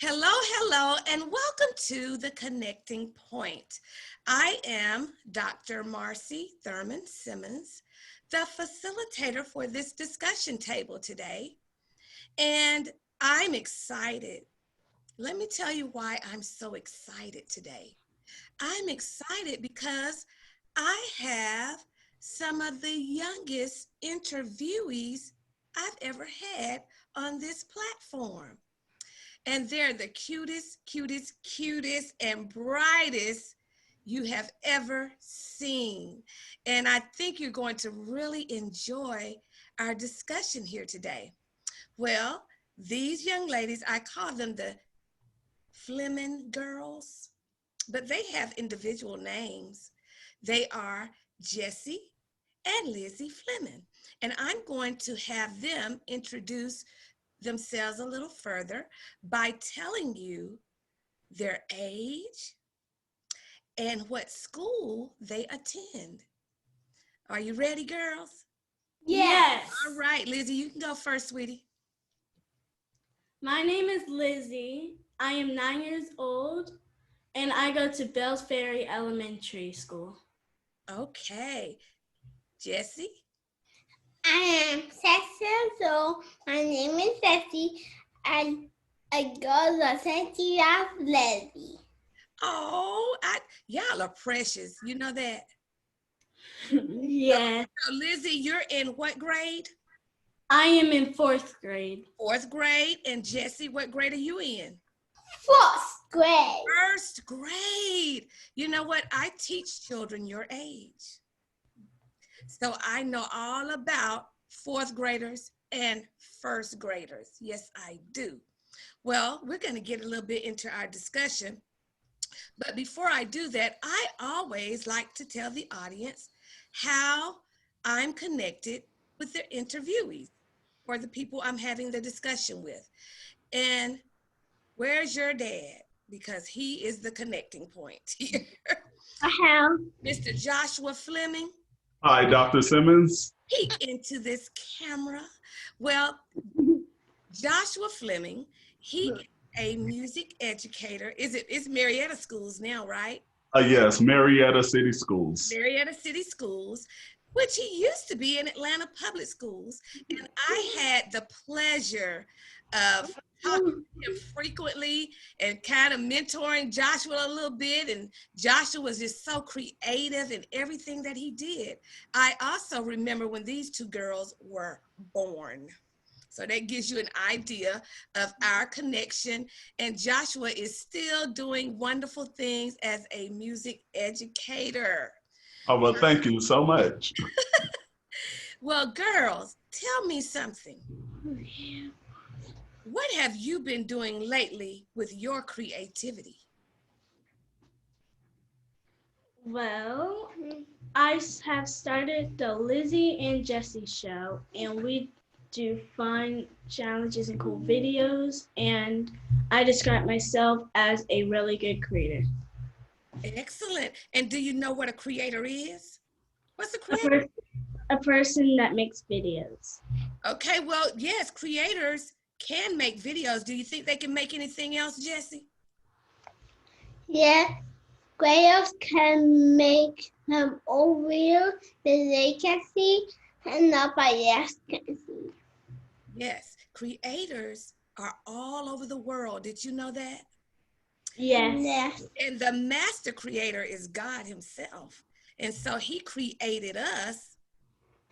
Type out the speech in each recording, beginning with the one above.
Hello, hello, and welcome to The Connecting Point. I am Dr. Marcy Thurman Simmons, the facilitator for this discussion table today, and I'm excited. Let me tell you why I'm so excited today. I'm excited because I have some of the youngest interviewees I've ever had on this platform. And they're the cutest, and brightest you have ever seen. And I think you're going to really enjoy our discussion here today. Well, these young ladies, I call them the Fleming girls, but they have individual names. They are Jessie and Lizzy Fleming. And I'm going to have them introduce themselves a little further by telling you their age and what school they attend. Are you ready, girls? Yes. All right, Lizzy, you can go first, sweetie. My name is Lizzy. I am 9 years old and I go to Bells Ferry Elementary School. Okay. Jessie? I am 6 years old. My name is Jessie, and I go to City of Lizzy. Oh, y'all are precious. You know that? Yes. So, Lizzy, you're in what grade? I am in 4th grade. 4th grade. And Jessie, what grade are you in? 1st grade. 1st grade. You know what? I teach children your age. So I know all about 4th graders and 1st graders. Yes, I do. Well, we're going to get a little bit into our discussion. But before I do that, I always like to tell the audience how I'm connected with the interviewees or the people I'm having the discussion with. And where's your dad? Because he is the connecting point here. I have. Mr. Joshua Fleming. Hi, Dr. Simmons. Peek into this camera. Well, Joshua Fleming, he is a music educator. It's Marietta Schools now, right? Yes, Marietta City Schools. Marietta City Schools, which he used to be in Atlanta Public Schools. And I had the pleasure of talking to him frequently and kind of mentoring Joshua a little bit. And Joshua was just so creative in everything that he did. I also remember when these two girls were born. So that gives you an idea of our connection. And Joshua is still doing wonderful things as a music educator. Oh, well, thank you so much. Well, girls, tell me something. What have you been doing lately with your creativity? Well, I have started the Lizzy and Jessie show, and we do fun challenges and cool videos, and I describe myself as a really good creator. Excellent. And do you know what a creator is? What's a creator? A person that makes videos. Okay, well, yes, creators can make videos. Do you think they can make anything else, Jessie? Yes. Graders can make them all real that they can see and nobody else can see. Yes, creators are all over the world. Did you know that? Yes. Yes. And the master creator is God himself. And so he created us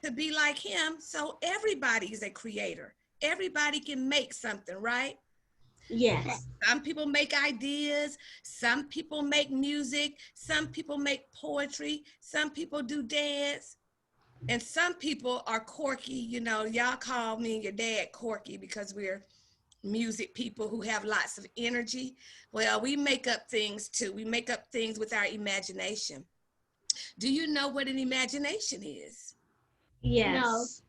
to be like him. So everybody is a creator. Everybody can make something, right? Yes. Some people make ideas. Some people make music. Some people make poetry. Some people do dance. And some people are quirky. You know, y'all call me and your dad quirky because we're music people who have lots of energy. Well, we make up things too. We make up things with our imagination. Do you know what an imagination is? Yes.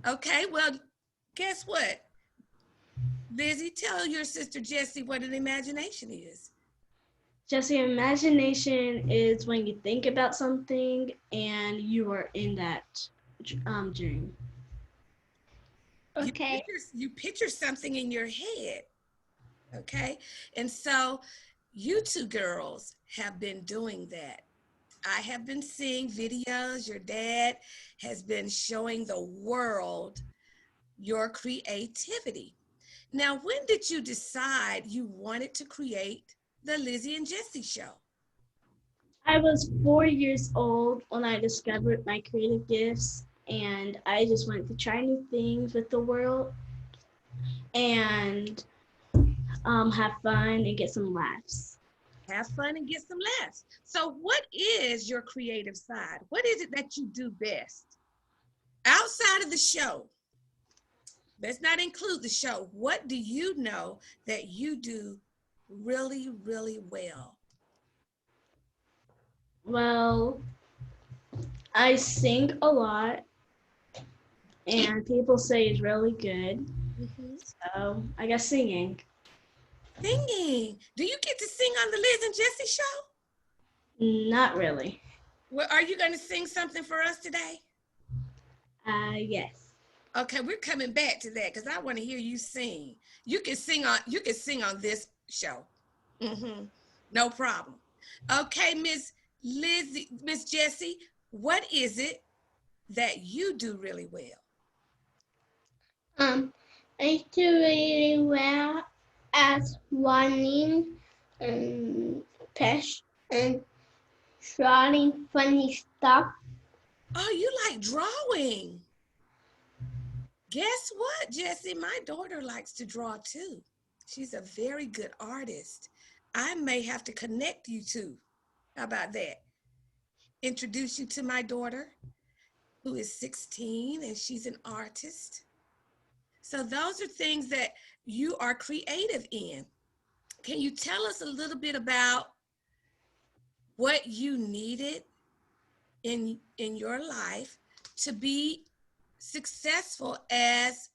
No. Okay, well, guess what? Lizzy, tell your sister Jessie what an imagination is. Jessie, imagination is when you think about something and you are in that dream. Okay. You picture something in your head. Okay. And so you two girls have been doing that. I have been seeing videos. Your dad has been showing the world your creativity. Now, when did you decide you wanted to create the Lizzy and Jessie show? I was 4 years old when I discovered my creative gifts, and I just wanted to try new things with the world and have fun and get some laughs. Have fun and get some laughs. So, what is your creative side? What is it that you do best outside of the show? Let's not include the show. What do you know that you do really, really well? Well, I sing a lot, and people say it's really good. Mm-hmm. So I guess singing. Singing. Do you get to sing on the Liz and Jessie show? Not really. Well, are you going to sing something for us today? Yes. Okay, we're coming back to that because I want to hear you sing. You can sing on this show. Mm-hmm. No problem. Okay, Miss Jessie, what is it that you do really well? I do really well at running and fish and drawing funny stuff. Oh, you like drawing. Guess what, Jessie? My daughter likes to draw too. She's a very good artist. I may have to connect you two. How about that? Introduce you to my daughter, who is 16 and she's an artist. So those are things that you are creative in. Can you tell us a little bit about what you needed in your life to be successful as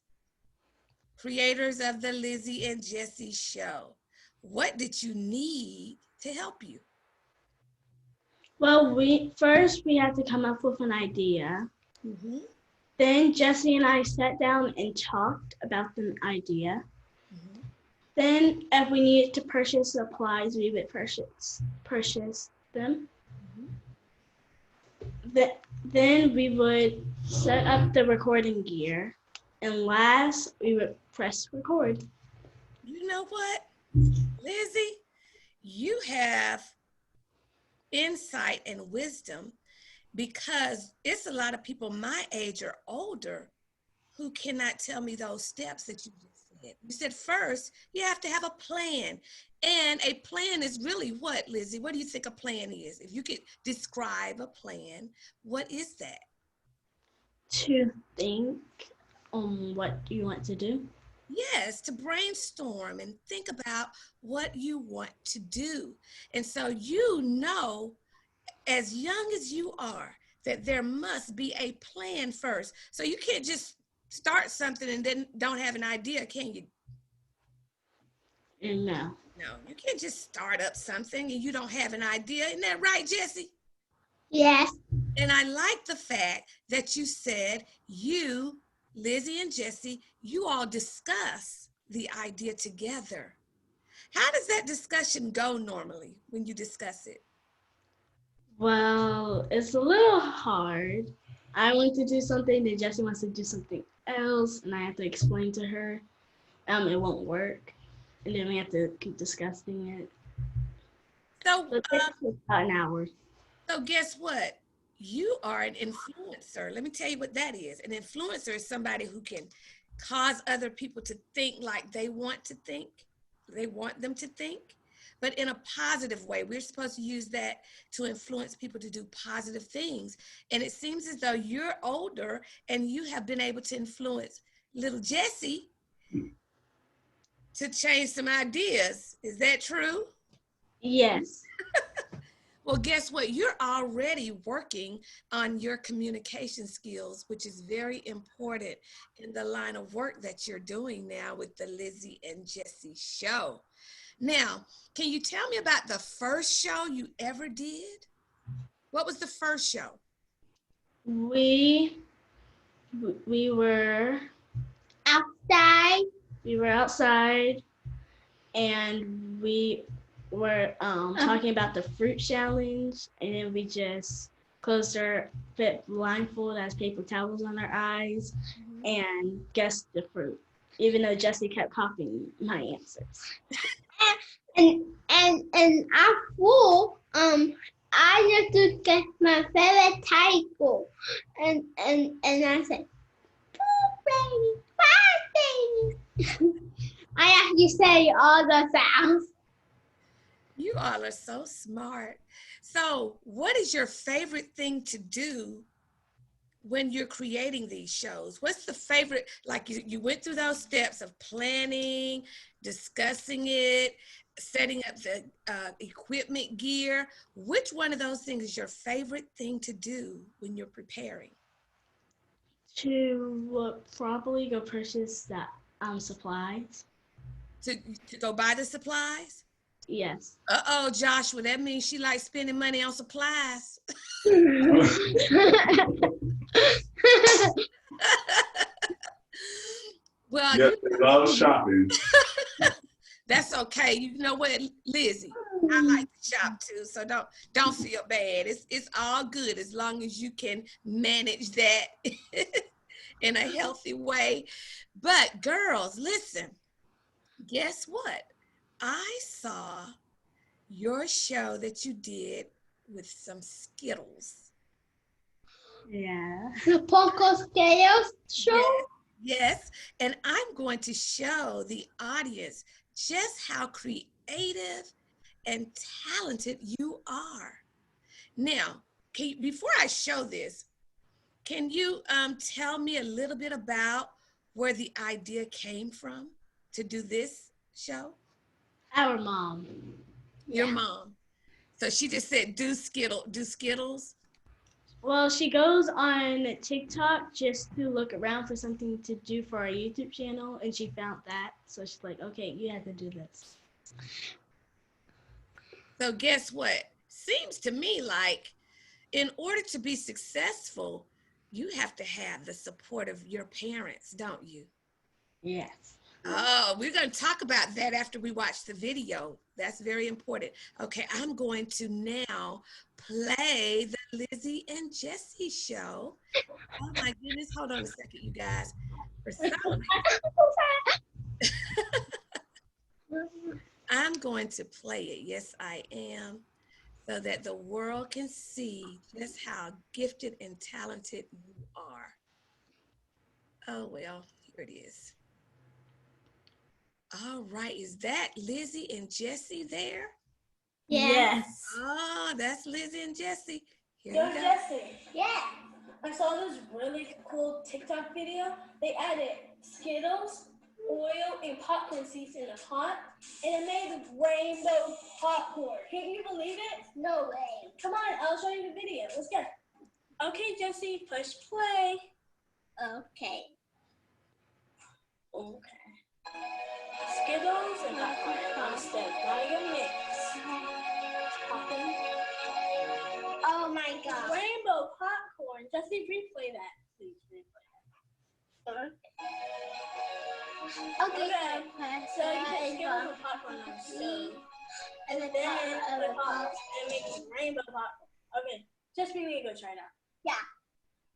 creators of the Lizzy and Jessie show? What did you need to help you? Well, we had to come up with an idea. Mm-hmm. Then Jesse and I sat down and talked about the idea. Mm-hmm. Then, if we needed to purchase supplies, we would purchase them. Then we would set up the recording gear, and last we would press record. You know what, Lizzy? You have insight and wisdom because it's a lot of people my age or older who cannot tell me those steps that you just said. You said first, you have to have a plan. And a plan is really what, Lizzy? What do you think a plan is? If you could describe a plan, what is that? To think on what you want to do. Yes, to brainstorm and think about what you want to do. And so you know, as young as you are, that there must be a plan first. So you can't just start something and then don't have an idea, can you? No. No, you can't just start up something and you don't have an idea. Isn't that right, Jessie? Yes. And I like the fact that you said you, Lizzy and Jessie, you all discuss the idea together. How does that discussion go normally when you discuss it? Well, it's a little hard. I want to do something, then Jessie wants to do something else, and I have to explain to her. It won't work, and then we have to keep discussing it. So, So it takes about an hour. so guess what? You are an influencer. Let me tell you what that is. An influencer is somebody who can cause other people to think like they want to think. They want them to think, but in a positive way. We're supposed to use that to influence people to do positive things. And it seems as though you're older and you have been able to influence little Jessie to change some ideas. Is that true? Yes. Well, guess what? You're already working on your communication skills, which is very important in the line of work that you're doing now with the Lizzy and Jessie show. Now, can you tell me about the first show you ever did? What was the first show? We were Outside. outside, and we were talking about the fruit challenge, and then we just closed our blindfold as paper towels on our eyes and guessed the fruit, even though Jessie kept copying my answers. And after I just to get my favorite title, and I said, "Pooh, baby, baby." I actually say all the sounds. You all are so smart. So, what is your favorite thing to do when you're creating these shows? What's the favorite, like you went through those steps of planning, discussing it, setting up the equipment gear. Which one of those things is your favorite thing to do when you're preparing? To probably go purchase the supplies. To go buy the supplies? Yes. Uh-oh, Joshua, that means she likes spending money on supplies. Well, Yes, they love shopping. that's okay. You know what, Lizzy? I like to shop too, so don't feel bad. It's all good as long as you can manage that in a healthy way. But girls, listen. Guess what? I saw your show that you did with some Skittles. Yeah. The Poco Scales show? Yes, and I'm going to show the audience just how creative and talented you are. Now, before I show this, can you tell me a little bit about where the idea came from to do this show? Our mom. Your mom. So she just said, do Skittles. Well, she goes on TikTok just to look around for something to do for our YouTube channel, and she found that. So she's like, okay, you have to do this. So guess what? Seems to me like in order to be successful, you have to have the support of your parents, don't you? Yes. Oh, we're going to talk about that after we watch the video. That's very important. Okay, I'm going to now play the Lizzy and Jessie show. Oh my goodness, hold on a second, you guys. For some reason, I'm going to play it. Yes, I am. So that the world can see just how gifted and talented you are. Oh, well, here it is. All right, is that Lizzy and Jessie there? Yes. Oh, that's Lizzy and Jessie. Here Yo, we go. Jessie, Yeah. I saw this really cool TikTok video. They added Skittles, oil, and popcorn seeds in a pot, and it made rainbow popcorn. Can you believe it? No way. Come on, I'll show you the video. Let's go. Okay, Jessie, push play. Okay. Okay. Skittles and popcorn instead by a mix. Popping. Oh my god. Rainbow popcorn. Jessie, replay that. Please replay that. Okay. So you put Skittles and popcorn on the stove. And then it pops and makes rainbow popcorn. Okay, just we need to go try it out. Yeah.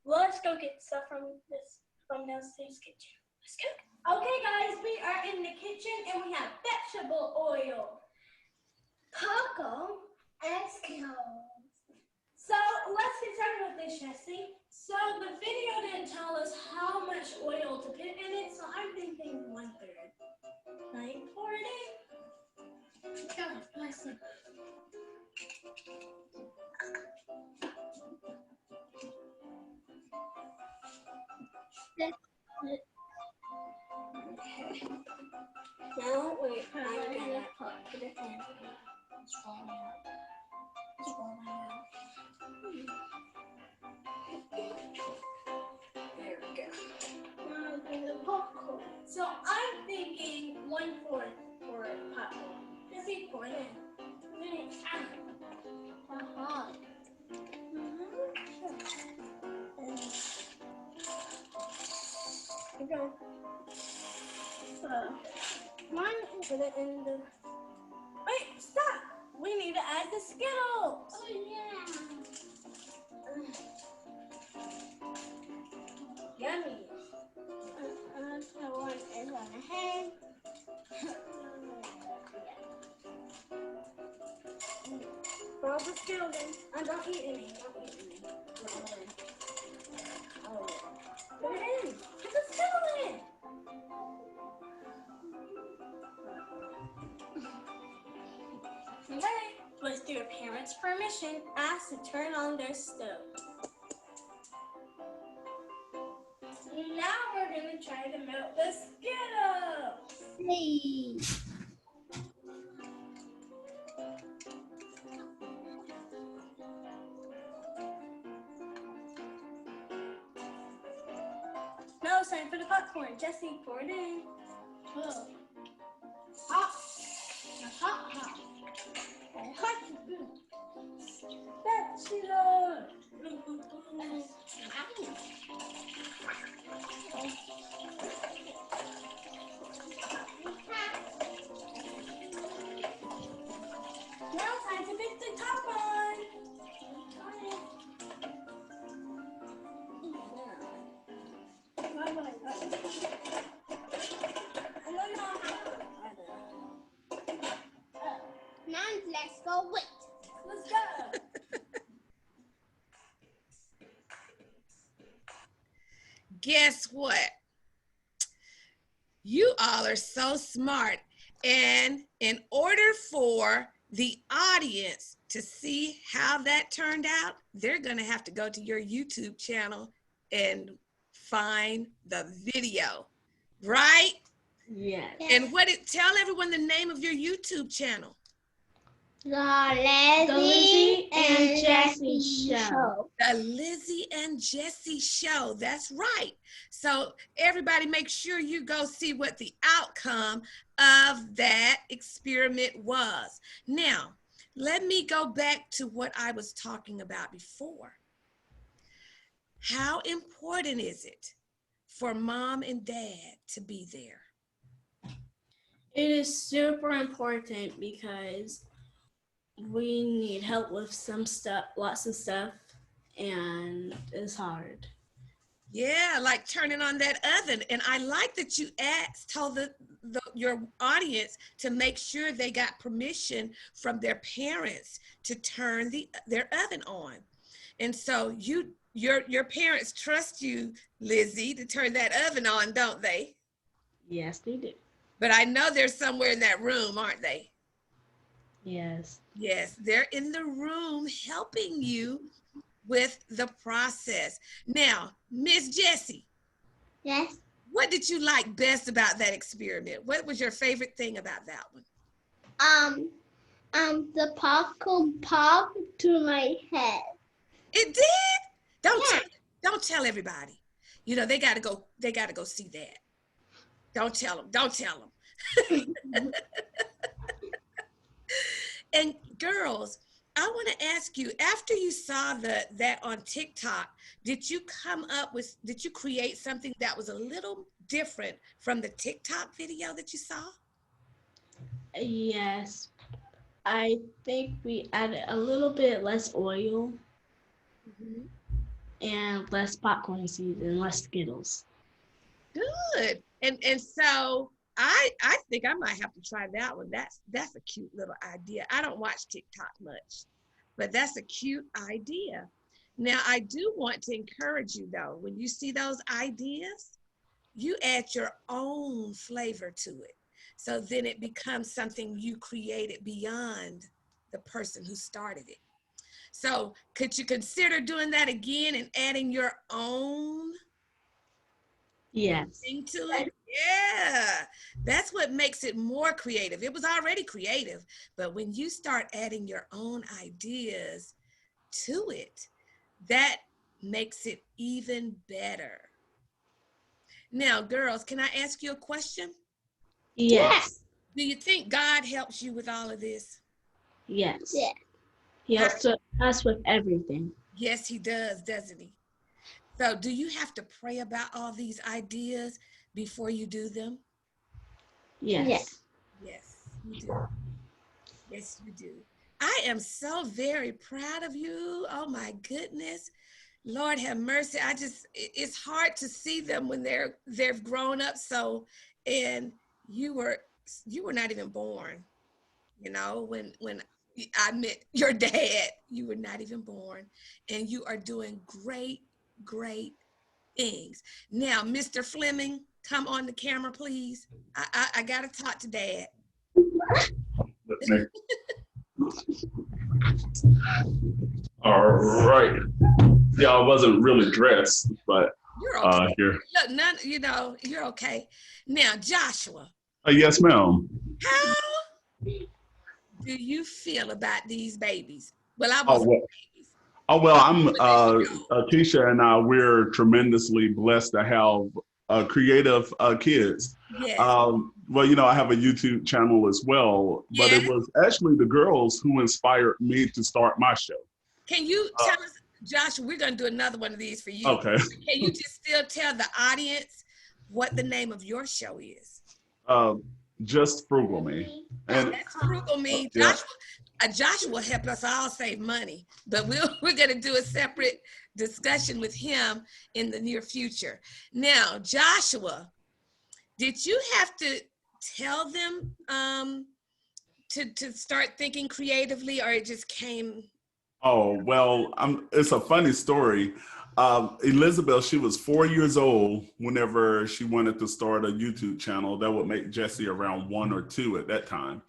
Let's go get stuff from downstairs kitchen. Let's go. Okay, guys, we are in the kitchen and we have vegetable oil, Poco and Skittles. so let's get started with this, Jessie. So the video didn't tell us how much oil to put in it, so I'm thinking 1/3. Right? Pour it in. God bless him. Now, wait, I'm gonna Put it in. It's falling out. It's falling out. There we go. Now do the popcorn. So I'm thinking 1/4 for popcorn. Just be pour it in. Uh-huh. Keep going. One put it in the... Wait, stop! We need to add the Skittles! Oh, yeah. Yummy. The one is on the head. Throw the Skittles in. And don't eat any. Don't eat any. Oh. Put it in. Put the Skittle in. Okay. With your parents' permission, ask to turn on their stove. Now we're going to try to melt the Skittles. Hey. Now it's time for the popcorn. Jessie, pour it in. Oh. Hot. Hot, hot. Hot. Spatula. Now time to pick the top on. Now let's go wait. Let's go. Guess what? You all are so smart. And in order for the audience to see how that turned out, they're going to have to go to your YouTube channel and find the video, right? Yes. And tell everyone the name of your YouTube channel. The Lizzy and Jessie Show. The Lizzy and Jessie Show. That's right. So everybody make sure you go see what the outcome of that experiment was. Now, let me go back to what I was talking about before. How important is it for mom and dad to be there? It is super important because we need help with some stuff, lots of stuff, and it's hard. Yeah, like turning on that oven. And I like that you told your audience to make sure they got permission from their parents to turn their oven on. And so your parents trust you, Lizzy, to turn that oven on, don't they? Yes, they do. But I know they're somewhere in that room, aren't they? Yes. Yes, they're in the room helping you with the process. Now, Miss Jessie. Yes. What did you like best about that experiment? What was your favorite thing about that one? The popcorn popped to my head. It did? Don't tell everybody. You know, they gotta go see that. Don't tell them. And girls, I want to ask you, after you saw that on TikTok, did you create something that was a little different from the TikTok video that you saw? Yes. I think we added a little bit less oil and less popcorn seeds and less Skittles. Good. And so I think I might have to try that one. That's a cute little idea. I don't watch TikTok much, but that's a cute idea. Now, I do want to encourage you, though, when you see those ideas, you add your own flavor to it. So then it becomes something you created beyond the person who started it. So could you consider doing that again and adding your own Yes. thing to it? Yeah, that's what makes it more creative. It was already creative, but when you start adding your own ideas to it, that makes it even better. Now, girls, can I ask you a question? Yes. Do you think God helps you with all of this? Yes. Yeah. He helps us with everything. Yes, he does, doesn't he? So do you have to pray about all these ideas before you do them? Yes. Yes. Yes, you do. Yes, you do. I am so very proud of you. Oh my goodness. Lord have mercy. It's hard to see them when they've grown up so, and you were you were not even born, when I met your dad, you were not even born, and you are doing great, great things. Now, Mr. Fleming, come on the camera, please. I gotta talk to Dad. All right. Yeah, I wasn't really dressed, but You're okay. here. Look, you're okay. Now, Joshua, Yes, ma'am. how do you feel about these babies? Well, I Oh was well. babies. Oh well. I'm But then, Keisha and I. We're tremendously blessed to have creative kids. yes, Well, I have a YouTube channel as well, but it yes. was actually the girls who inspired me to start my show. Can you Uh, tell us, Joshua, we're gonna do another one of these for you. okay. Can you just still tell the audience what the name of your show is? Uh, just frugal me. And That's Frugal Me. yeah. Joshua helped us all save money, but we're going to do a separate discussion with him in the near future. Now, Joshua, did you have to tell them to start thinking creatively, or it just came? Oh, well, it's a funny story. Elizabeth, she was 4 years old whenever she wanted to start a YouTube channel that would make Jessie around 1 or 2 at that time.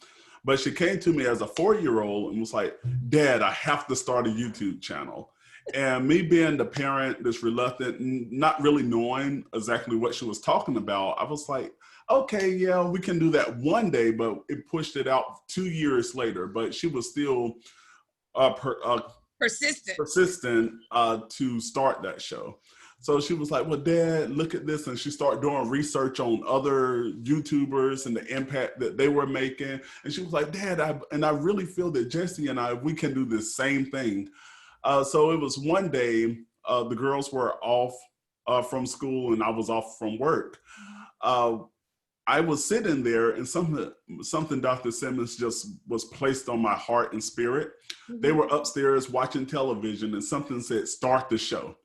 But she came to me as a 4-year-old and was like, Dad, I have to start a YouTube channel. And me being the parent that's reluctant, not really knowing exactly what she was talking about, I was like, okay, yeah, we can do that one day, but it pushed it out 2 years later. But she was still Persistent. persistent to start that show. So she was like, well, Dad, look at this. And she started doing research on other YouTubers and the impact that they were making. And she was like, Dad, I really feel that Jessie and we can do the same thing. So it was one day, the girls were off from school and I was off from work. I was sitting there and something Dr. Simmons just was placed on my heart and spirit. They were upstairs watching television and something said, start the show.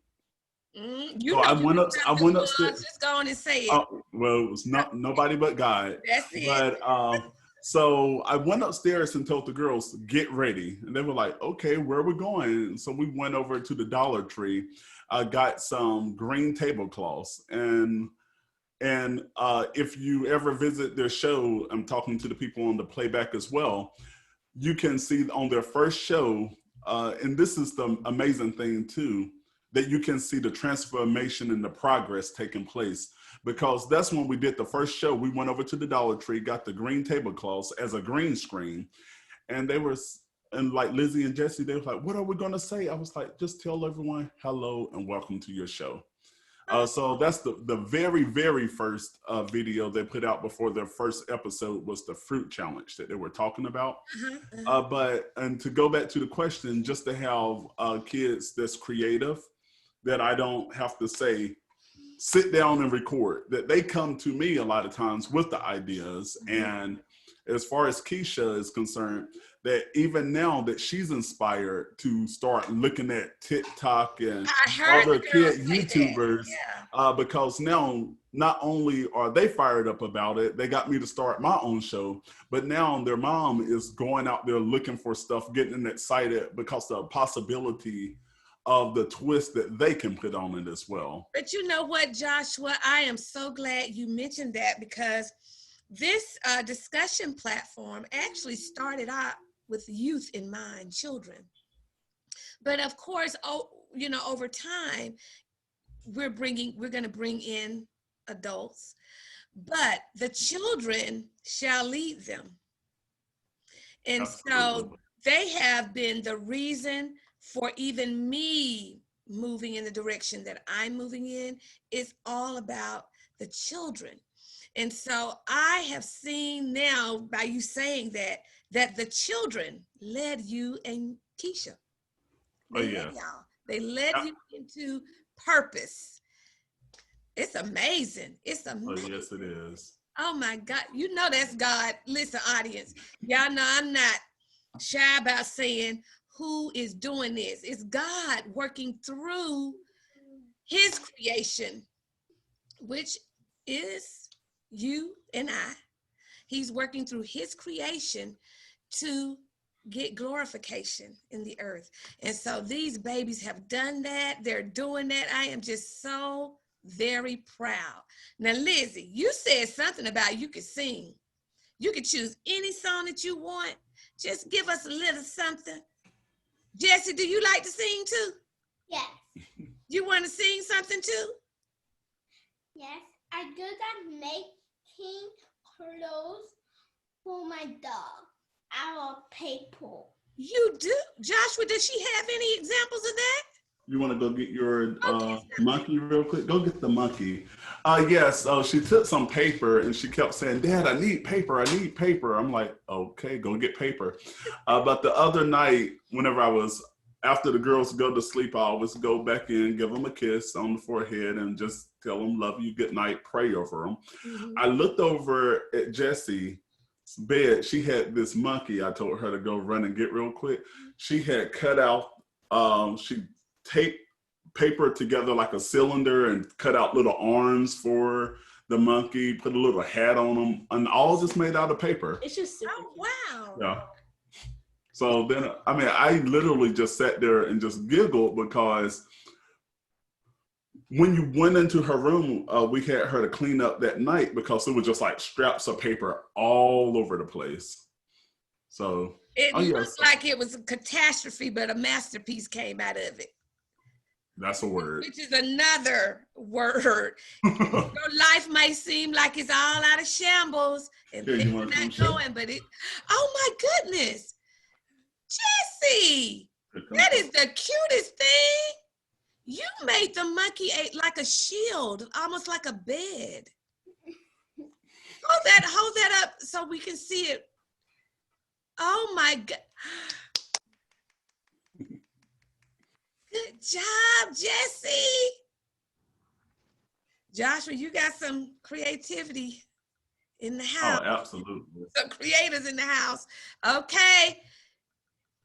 You So know I who went up. I this went was. upstairs. Just go on and say it. Well, it was not nobody but God. That's it. But so I went upstairs and told the girls, get ready. And they were like, okay, where are we going? And so we went over to the Dollar Tree. I got some green tablecloths. And if you ever visit their show, I'm talking to the people on the playback as well, you can see on their first show, and this is the amazing thing too, that you can see the transformation and the progress taking place. Because that's when we did the first show. We went over to the Dollar Tree, got the green tablecloths as a green screen. And and like Lizzy and Jessie, they were like, what are we gonna say? I was like, just tell everyone hello and welcome to your show. So that's the very, very first video they put out before their first episode was the fruit challenge that they were talking about. And to go back to the question, just to have kids that's creative, that I don't have to say, sit down and record, that they come to me a lot of times with the ideas. And as far as Keisha is concerned, that even now that she's inspired to start looking at TikTok and other kid YouTubers, because now not only are they fired up about it, they got me to start my own show, but now their mom is going out there looking for stuff, getting excited because of the possibility of the twist that they can put on it as well. But you know what, Joshua, I am so glad you mentioned that, because this discussion platform actually started out with youth in mind, children. But of course, over time, we're going to bring in adults, but the children shall lead them. And Absolutely. so they have been the reason for even me moving in the direction that I'm moving in. Is all about the children. And so I have seen now, by you saying that the children led you and Keisha. They led y'all. They led you into purpose. It's amazing. It's amazing. Oh, yes, it is. Oh my God. You know that's God. Listen, audience. Y'all know I'm not shy about saying who is doing this. It's God working through his creation, which is you and I. He's working through his creation to get glorification in the earth. And so these babies have done that. They're doing that. I am just so very proud. Now, Lizzy, you said something about you could sing. You could choose any song that you want. Just give us a little something. Jessie, do you like to sing too? Yes. You want to sing something too? Yes. I do that making clothes for my dog out of paper. You do? Joshua, does she have any examples of that? You want to go get your monkey real quick? Go get the monkey. Yes, she took some paper and she kept saying, Dad, I need paper. I need paper. I'm like, okay, go get paper. But the other night, whenever after the girls go to sleep, I always go back in, give them a kiss on the forehead and just tell them, love you, good night, pray over them. Mm-hmm. I looked over at Jessie's bed. She had this monkey. I told her to go run and get real quick. She had cut out, she taped paper together like a cylinder and cut out little arms for the monkey, put a little hat on them, and all just made out of paper. It's just super Oh, wow. Yeah. So then, I mean, I literally just sat there and just giggled because when you went into her room, we had her to clean up that night because it was just like straps of paper all over the place. So it looked like it was a catastrophe, but a masterpiece came out of it. That's a word. Which is another word. Your life may seem like it's all out of shambles and things are not going, but oh my goodness. Jessie, that is the cutest thing. You made the monkey like a shield, almost like a bed. Hold that up so we can see it. Oh my God. Good job, Jessie. Joshua, you got some creativity in the house. Oh, absolutely. Some creators in the house. Okay.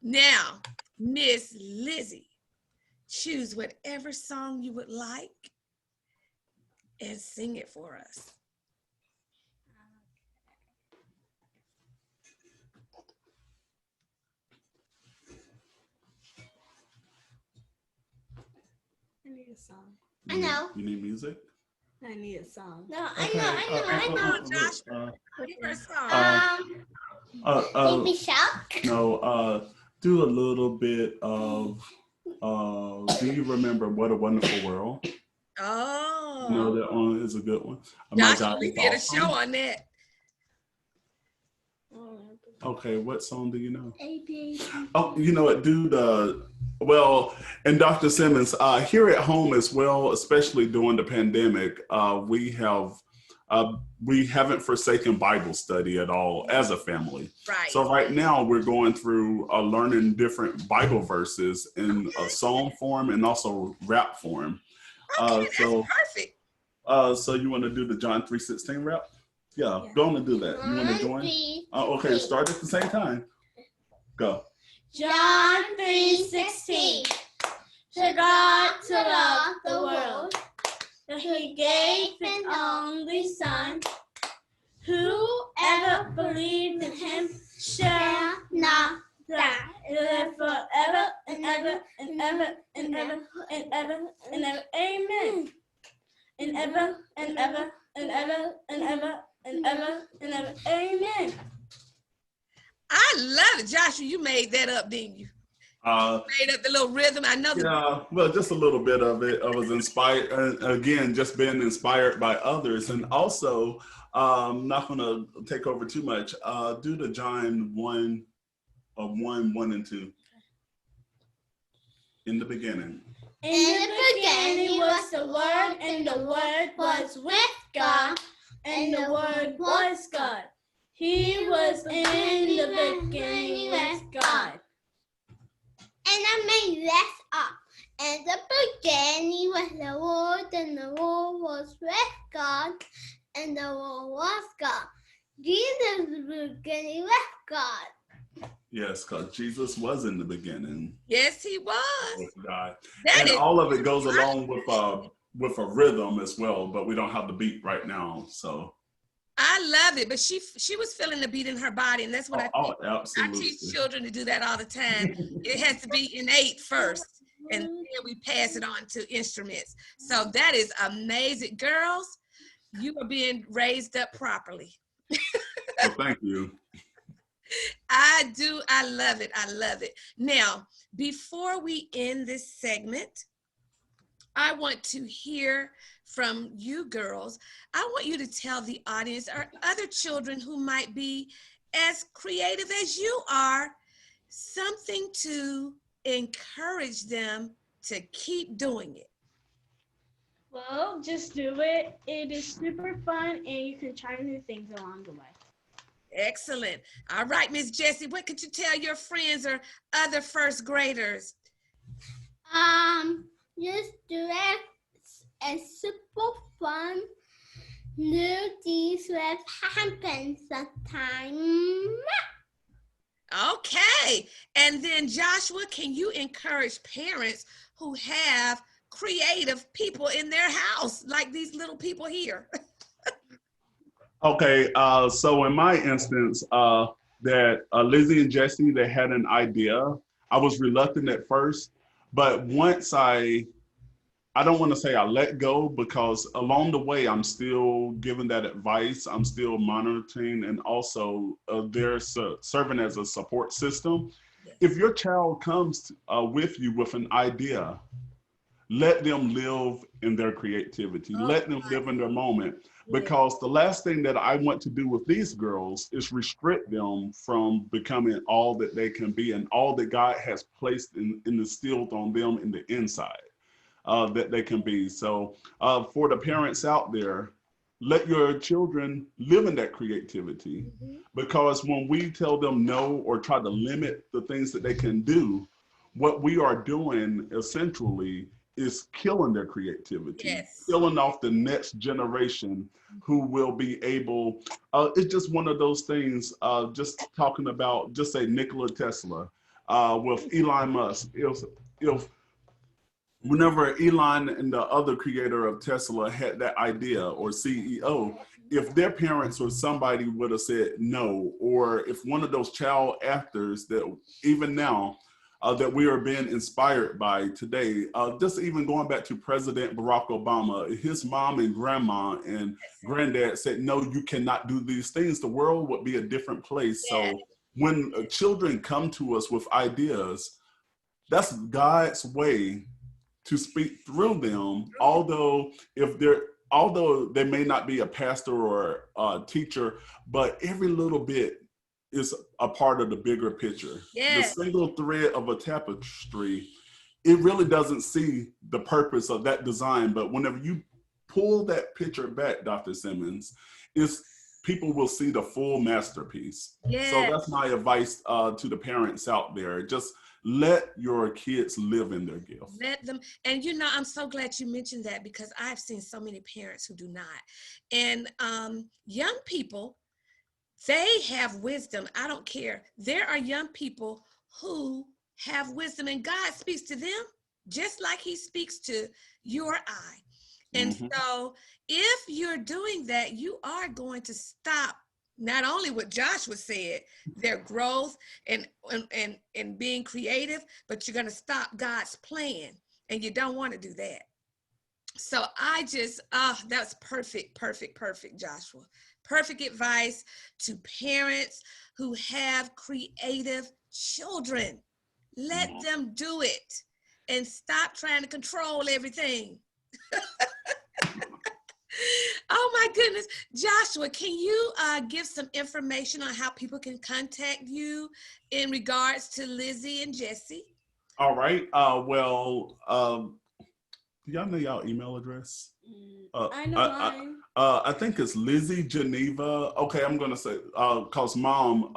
Now, Miss Lizzy, choose whatever song you would like and sing it for us. I need a song. I know. You need music? I need a song. No, I know. Joshua. Give her a song. Baby Shark. No, do a little bit of, do you remember What a Wonderful World? Oh. No, that one is a good one. Joshua, we did a show on that. Okay, what song do you know? A-B. Oh, you know what, well, and Dr. Simmons, here at home as well, especially during the pandemic, we haven't forsaken Bible study at all as a family. Right. So right now we're going through learning different Bible verses in a song form and also rap form. Okay, that's perfect. So you want to do the John 3:16 rap? Yeah, go on and do that. You want to join? Okay, start at the same time. Go. John 3:16. To God to love the world, that He gave His only Son. Whoever believes in Him shall not die, and live forever and ever and ever and ever and ever and ever. Amen. And ever and ever and ever and ever and ever and ever. Amen. I love it. Joshua, you made that up, didn't you? Made up the little rhythm. I know. Yeah, well, just a little bit of it. I was inspired, again, just being inspired by others. And also, not going to take over too much, do the John 1 and 2. In the beginning. In the beginning was the Word, and the Word was with God, and the Word was God. He was in the beginning with God. And I made that up. In the beginning was the Word, and the Word was with God, and the world was God. Jesus was beginning with God. Yes, because Jesus was in the beginning Yes, he was. with God. That And is, all of it goes along with a rhythm as well, but we don't have the beat right now. So I love it, but she was feeling the beat in her body, and that's what I absolutely. teach children to do that all the time. It has to be innate first, and then we pass it on to instruments. So that is amazing. Girls, you are being raised up properly. Well, thank you. I do. I love it. I love it. Now, before we end this segment, I want to hear from you girls. I want you to tell the audience or other children who might be as creative as you are, something to encourage them to keep doing it. Well, just do it. It is super fun, and you can try new things along the way. Excellent. All right, Miss Jessie, what could you tell your friends or other first graders? Just do it. It's super fun. New things will happen sometime. Okay. And then Joshua, can you encourage parents who have creative people in their house, like these little people here? Okay, so in my instance, that Lizzy and Jessie, they had an idea. I was reluctant at first, but once I don't want to say I let go, because along the way, I'm still giving that advice. I'm still monitoring, and also they're serving as a support system. If your child comes with you with an idea, let them live in their creativity. Let them live in their moment. Because the last thing that I want to do with these girls is restrict them from becoming all that they can be and all that God has placed and instilled on them in the inside that they can be. So for the parents out there, let your children live in that creativity. Because when we tell them no or try to limit the things that they can do, what we are doing essentially is killing their creativity, killing off the next generation who will be able, it's just one of those things, just talking about, just say Nikola Tesla, with Elon Musk. If whenever Elon and the other creator of Tesla had that idea, or CEO, if their parents or somebody would have said no, or if one of those child actors that even now, that we are being inspired by today, just even going back to President Barack Obama, his mom and grandma and granddad said, no, you cannot do these things, the world would be a different place. So when children come to us with ideas, that's God's way to speak through them, although they may not be a pastor or a teacher, but every little bit is a part of the bigger picture. The single thread of a tapestry, it really doesn't see the purpose of that design, but whenever you pull that picture back, Dr. Simmons, people will see the full masterpiece. So that's my advice to the parents out there. Just let your kids live in their gift. Let them, and I'm so glad you mentioned that, because I've seen so many parents who do not. And young people, they have wisdom. I don't care. There are young people who have wisdom, and God speaks to them just like he speaks to you or I. And so if you're doing that, you are going to stop not only what Joshua said, their growth and being creative, but you're going to stop God's plan, and you don't want to do that. So I just, that's perfect, Joshua. Perfect advice to parents who have creative children. Let them do it and stop trying to control everything. Oh my goodness. Joshua, can you give some information on how people can contact you in regards to Lizzy and Jessie? All right. Do y'all know y'all email address? I know mine. I think it's Lizzy Geneva. Okay, I'm gonna say, cause mom,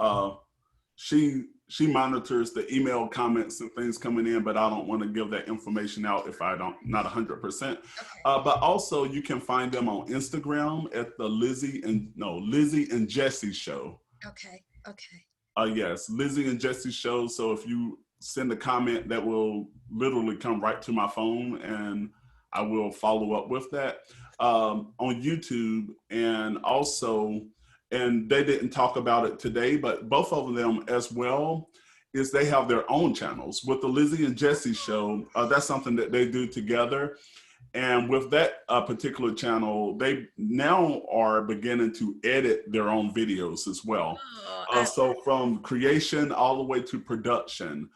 she she monitors the email comments and things coming in, but I don't want to give that information out if I don't, not 100%. Okay. But also you can find them on Instagram at the Lizzy and Jessie show. Okay. Okay. Yes, Lizzy and Jessie show. So if you send a comment, that will literally come right to my phone, and I will follow up with that on YouTube. And also, and they didn't talk about it today, but both of them as well, is they have their own channels. With the Lizzy and Jessie show, that's something that they do together. And with that particular channel, they now are beginning to edit their own videos as well. So from creation all the way to production,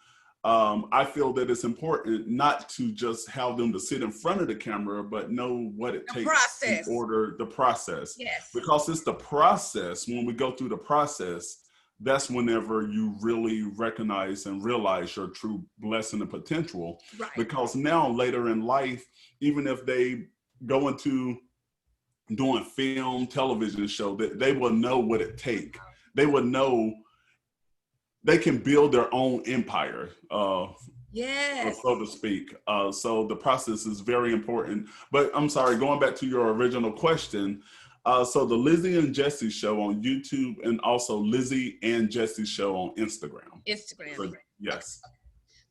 I feel that it's important not to just have them to sit in front of the camera, but know what it takes in order the process. Yes. Because it's the process, when we go through the process, that's whenever you really recognize and realize your true blessing and potential. Right. Because now later in life, even if they go into doing film, television show, they will know what it takes. They will know they can build their own empire, yes, so to speak. So the process is very important. But I'm sorry, going back to your original question. So the Lizzy and Jessie show on YouTube, and also Lizzy and Jessie show on Instagram. Instagram. So, yes.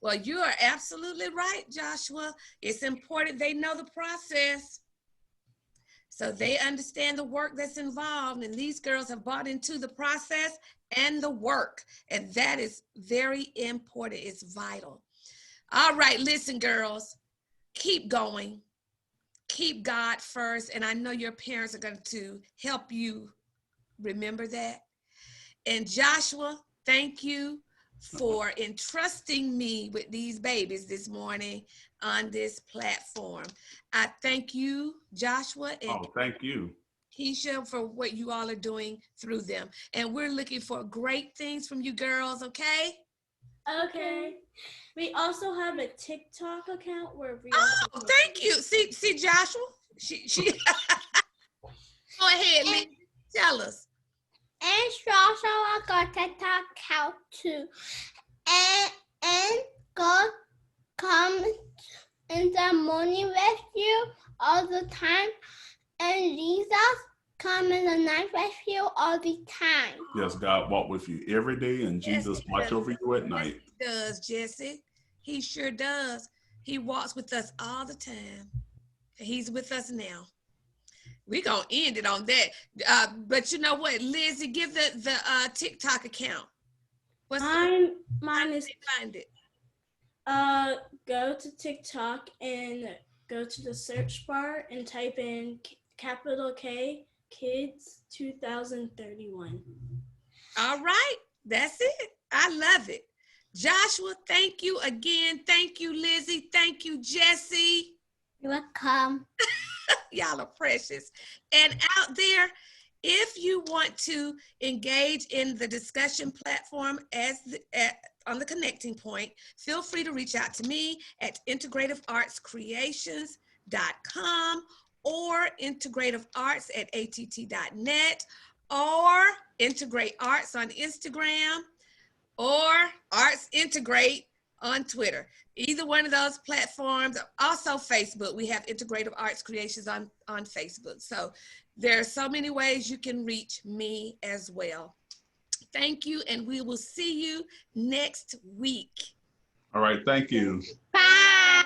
Well, you are absolutely right, Joshua. It's important they know the process, so they understand the work that's involved. And these girls have bought into the process and the work, and that is very important. It's vital. All right, listen, girls, keep going. Keep God first, and I know your parents are going to help you remember that. And Joshua, thank you for entrusting me with these babies this morning on this platform. I thank you, Joshua, and thank you, Keisha, for what you all are doing through them. And we're looking for great things from you girls, okay? Okay. We also have a TikTok account where we thank you. See, Joshua? She Go ahead, Lynn. Tell us. And also I got TikTok account too. And God comes in the morning with you all the time. And Jesus come in the night with you all the time. Yes, God walk with you every day, and Jesus watch over you at night. Yes, he does, Jesse. He sure does. He walks with us all the time. He's with us now. We're going to end it on that. But you know what, Lizzy, give the TikTok account. What's mine is find it? Go to TikTok and go to the search bar and type in capital K Kids 2031. All right, that's it. I love it. Joshua, thank you again. Thank you, Lizzy. Thank you, Jessie. You're welcome. Y'all are precious. And out there, if you want to engage in the discussion platform on the Connecting Point, feel free to reach out to me at integrativeartscreations.com or integrativearts@att.net or Integrate Arts on Instagram or Arts Integrate on Twitter. Either one of those platforms. Also Facebook. We have Integrative Arts Creations on Facebook. So there are so many ways you can reach me as well. Thank you, and we will see you next week. All right, thank you. Bye.